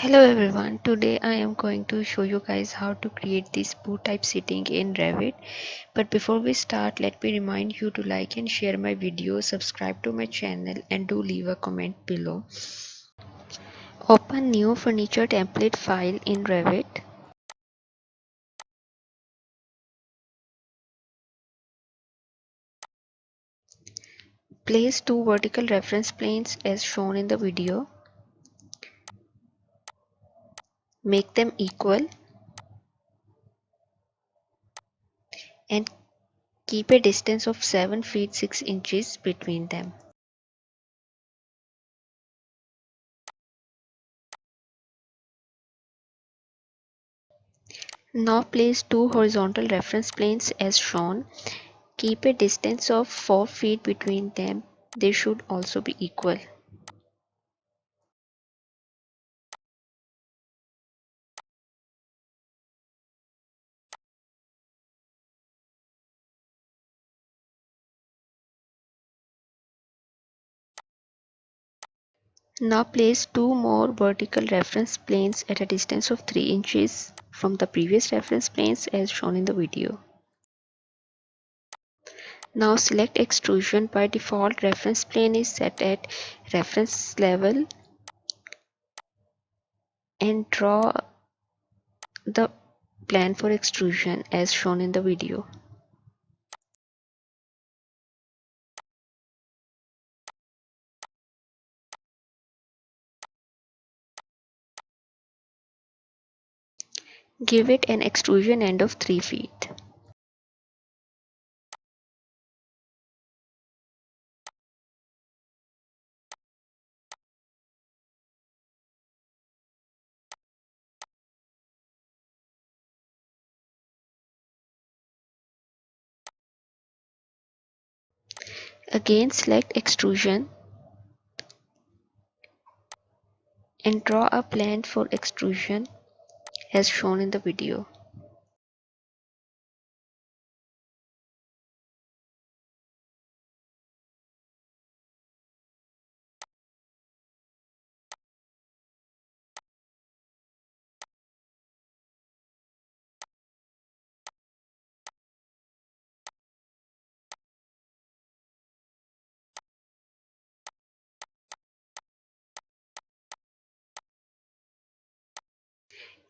Hello everyone, today I am going to show you guys how to create this boot type setting in Revit. But before we start, let me remind you to like and share my video, subscribe to my channel and do leave a comment below. Open new furniture template file in Revit. Place two vertical reference planes as shown in the video. Make them equal and keep a distance of 7 feet 6 inches between them. Now place two horizontal reference planes as shown. Keep a distance of 4 feet between them. They should also be equal. Now place two more vertical reference planes at a distance of 3 inches from the previous reference planes as shown in the video. Now select extrusion. By default, reference plane is set at reference level and draw the plan for extrusion as shown in the video. Give it an extrusion end of 3 feet. Again select extrusion and draw a plan for extrusion as shown in the video.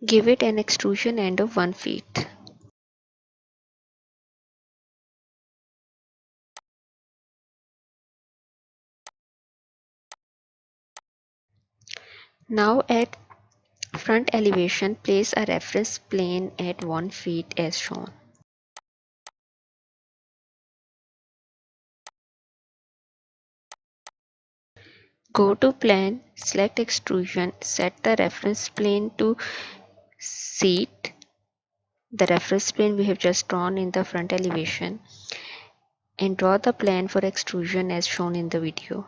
Give it an extrusion end of 1 feet. Now at front elevation, place a reference plane at 1 feet as shown. Go to plan, select extrusion, set the reference plane to seat, the reference plane we have just drawn in the front elevation, and draw the plan for extrusion as shown in the video.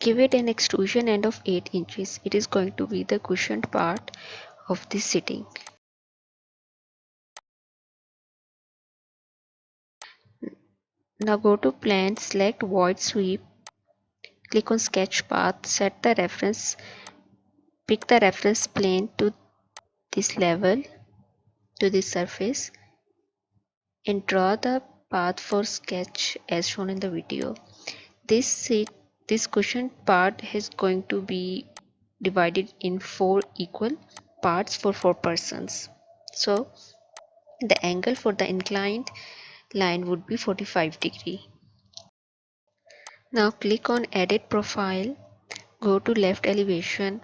Give it an extrusion end of 8 inches. It is going to be the cushioned part of this sitting. Now go to plan, select void sweep, click on sketch path, set the reference, pick the reference plane to this level, to this surface, and draw the path for sketch as shown in the video. This cushion part is going to be divided in 4 equal parts for 4 persons. So the angle for the inclined line would be 45°. Now click on edit profile, go to left elevation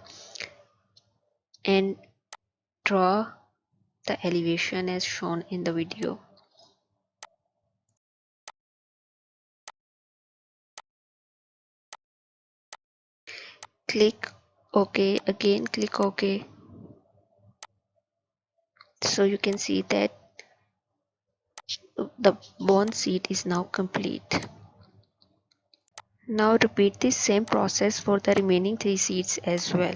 and draw the elevation as shown in the video. Click OK, again click OK. So you can see that the bone seat is now complete. Now repeat the same process for the remaining 3 sheets as well.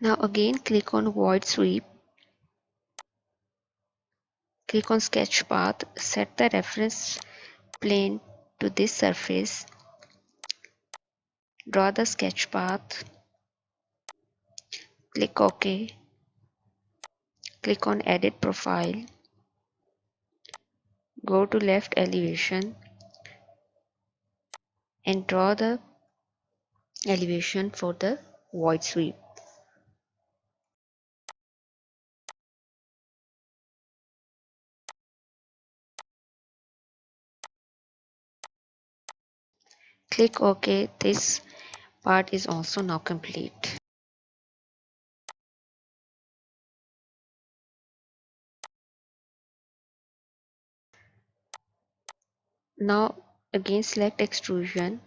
Now again click on void sweep, click on sketch path, set the reference plane to this surface, draw the sketch path, click OK, click on edit profile, go to left elevation and draw the elevation for the void sweep. Click OK. This part is also now complete. Now again select extrusion,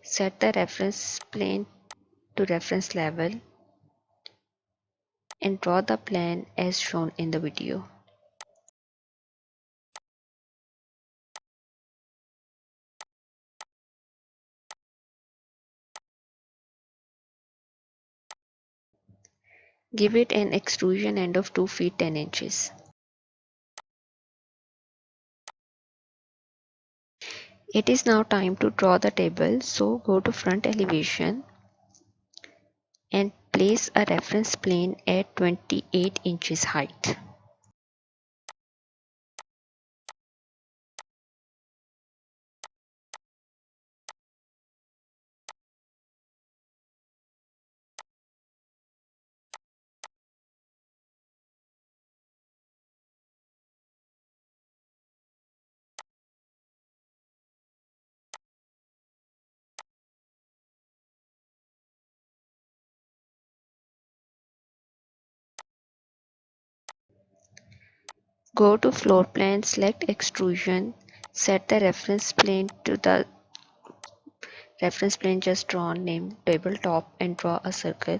set the reference plane to reference level and draw the plan as shown in the video. Give it an extrusion end of 2 feet 10 inches. It is now time to draw the table, so go to front elevation and place a reference plane at 28 inches height. Go to floor plan, select extrusion, set the reference plane to the reference plane just drawn, name tabletop and draw a circle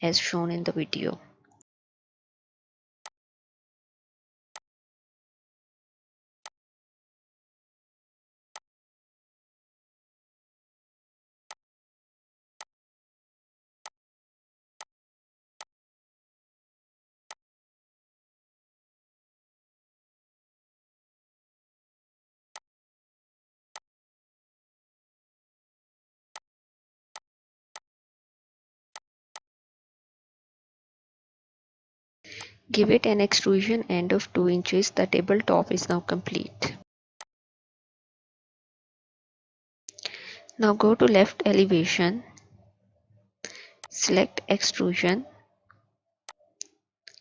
as shown in the video. Give it an extrusion end of 2 inches. The tabletop is now complete. Now go to left elevation, select extrusion,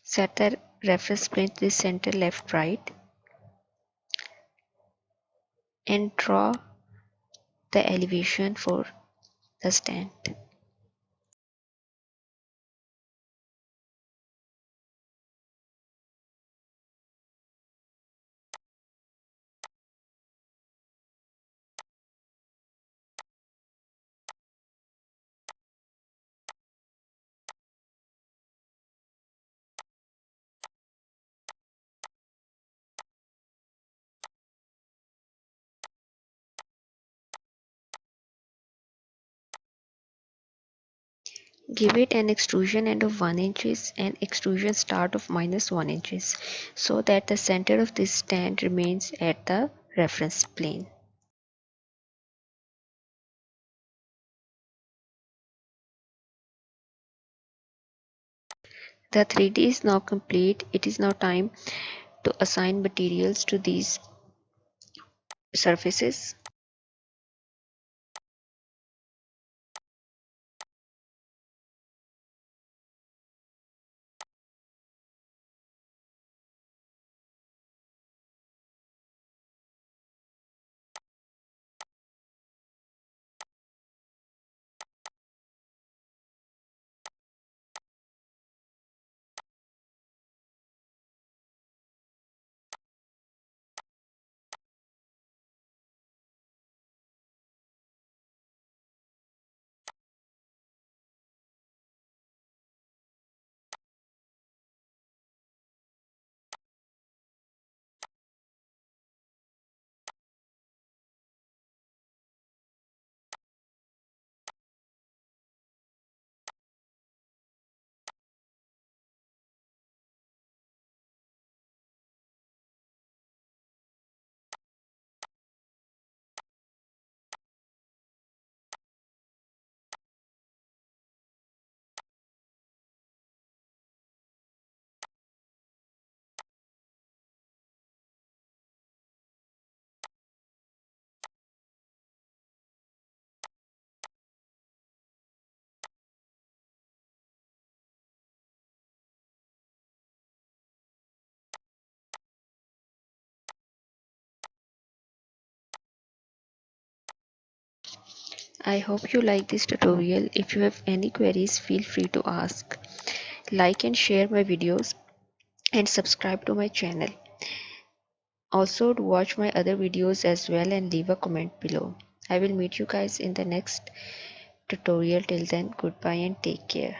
set the reference plane to the center left right, and draw the elevation for the stand. Give it an extrusion end of 1 inches and extrusion start of -1 inches so that the center of this stand remains at the reference plane. The 3D is now complete. It is now time to assign materials to these surfaces. I hope you like this tutorial. If you have any queries, feel free to ask. Like and share my videos and subscribe to my channel. Also watch my other videos as well and leave a comment below. I will meet you guys in the next tutorial. Till then, goodbye and take care.